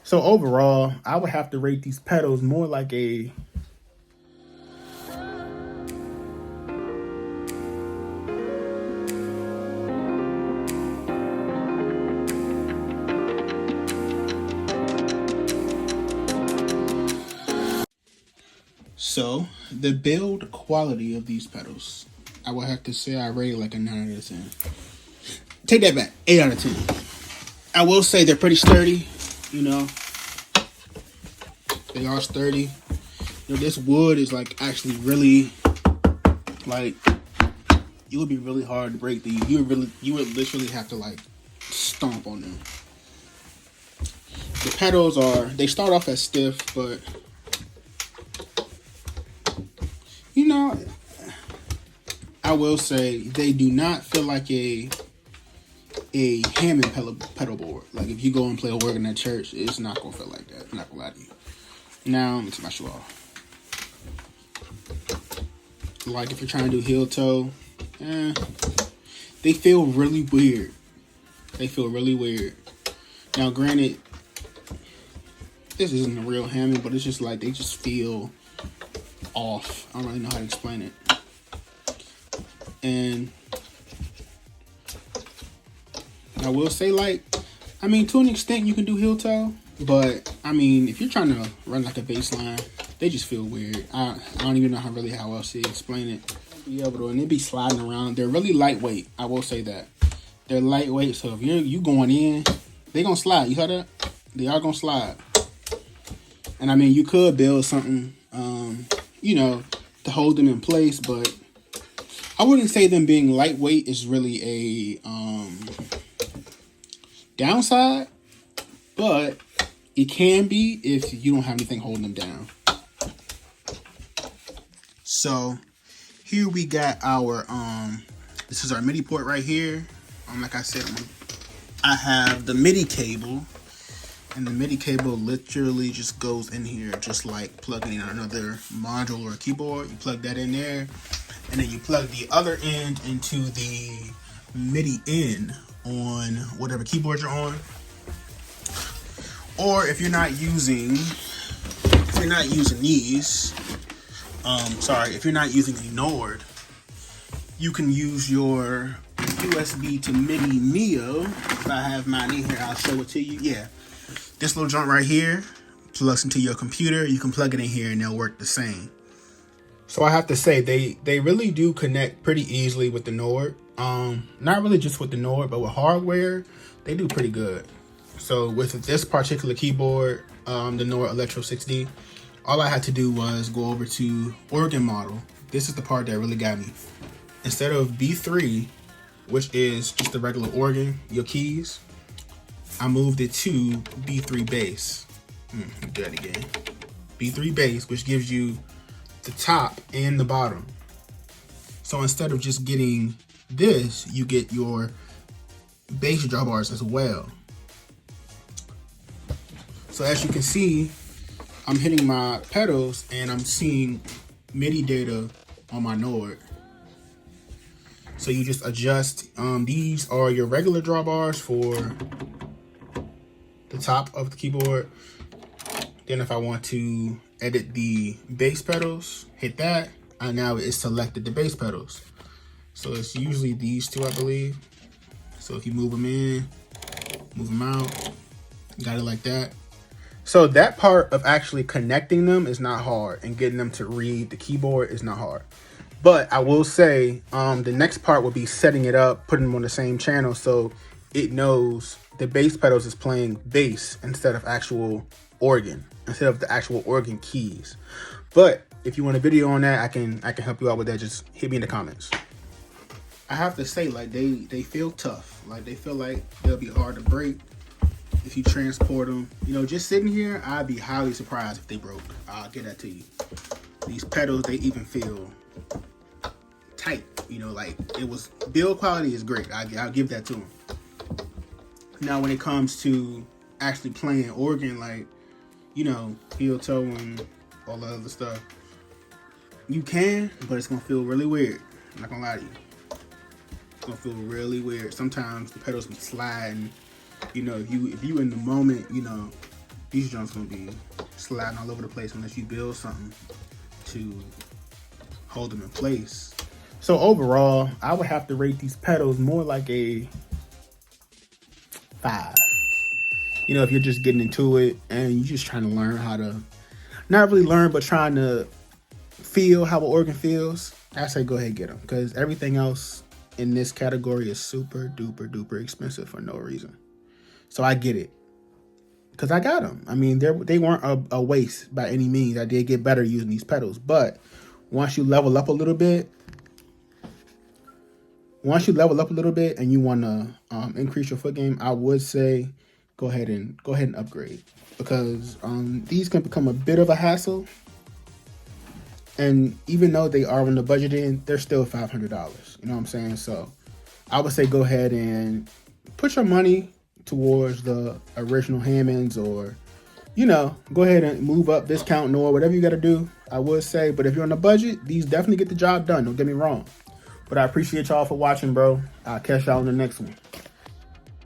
So overall, I would have to rate these pedals more like a So the build quality of these pedals, I would have to say I rate like a 9 out of 10. Take that back, 8 out of 10. I will say they're pretty sturdy, you know. They are sturdy. You know, this wood is like actually really like, it would be really hard to break these. You would literally have to like stomp on them. The pedals they start off as stiff, but you know, I will say they do not feel like a Hammond pedal board. Like if you go and play a organ at church, it's not gonna feel like that. I'm not gonna lie to you. Now, let me take my shoe off. Like if you're trying to do heel toe, they feel really weird. They feel really weird. Now, granted, this isn't a real Hammond, but it's just like they just feel off. I don't really know how to explain it. And I will say, like, I mean, to an extent, you can do heel toe, but I mean, if you're trying to run like a bass line, they just feel weird. I don't even know how else to explain it. Be able to, and they be sliding around. They're really lightweight. I will say that they're lightweight. So if you going in, they gonna slide. You heard that? They are gonna slide. And I mean, you could build something, you know, to hold them in place, but I wouldn't say them being lightweight is really a downside, but it can be if you don't have anything holding them down. So here we got our this is our MIDI port right here. Like I said, I have the MIDI cable, and the MIDI cable literally just goes in here, just like plugging in another module or a keyboard. You plug that in there, and then you plug the other end into the MIDI in on whatever keyboard you're on. Or if you're not using these, if you're not using a Nord, you can use your USB to MIDI Neo. If I have mine in here, I'll show it to you. Yeah, this little joint right here plugs into your computer. You can plug it in here and they'll work the same. So I have to say, they really do connect pretty easily with the Nord. Not really just with the Nord, but with hardware, they do pretty good. So with this particular keyboard, the Nord Electro 6D, all I had to do was go over to Organ Model. This is the part that really got me. Instead of B3, which is just the regular organ, your keys, I moved it to B3 bass. Let me do that again. B3 bass, which gives you the top and the bottom. So instead of just getting this, you get your bass drawbars as well. So as you can see, I'm hitting my pedals and I'm seeing MIDI data on my Nord. So you just adjust. These are your regular drawbars for the top of the keyboard. Then if I want to edit the bass pedals, hit that, and now it's selected the bass pedals. So it's usually these two, I believe. So if you move them in, move them out, got it like that. So that part of actually connecting them is not hard, and getting them to read the keyboard is not hard. But I will say the next part will be setting it up, putting them on the same channel so it knows the bass pedals is playing bass instead of actual organ, instead of the actual organ keys. But if you want a video on that, I can help you out with that. Just hit me in the comments. I have to say, like, they feel tough. Like, they feel like they'll be hard to break if you transport them. You know, just sitting here, I'd be highly surprised if they broke. I'll get that to you. These pedals, they even feel tight. You know, like, it was, build quality is great. I'll give that to them. Now, when it comes to actually playing organ, like, you know, heel toe and all the other stuff, you can, but it's gonna feel really weird. I'm not gonna lie to you. It's gonna feel really weird. Sometimes the pedals be sliding. You know, if you in the moment, you know, these joints gonna be sliding all over the place unless you build something to hold them in place. So overall, I would have to rate these pedals more like a 5. You know, if you're just getting into it and you're just trying to learn how to, not really learn, but trying to feel how an organ feels, I say go ahead and get them, because everything else in this category is super duper duper expensive for no reason. So I get it, because I got them. I mean, they weren't a waste by any means. I did get better using these pedals, but once you level up a little bit, and you want to increase your foot game, I would say go ahead and upgrade, because these can become a bit of a hassle. And even though they are on the budget end, they're still $500. You know what I'm saying? So I would say go ahead and put your money towards the original Hammonds, or, you know, go ahead and move up, discount, or whatever you got to do, I would say. But if you're on a budget, these definitely get the job done. Don't get me wrong. But I appreciate y'all for watching, bro. I'll catch y'all in the next one.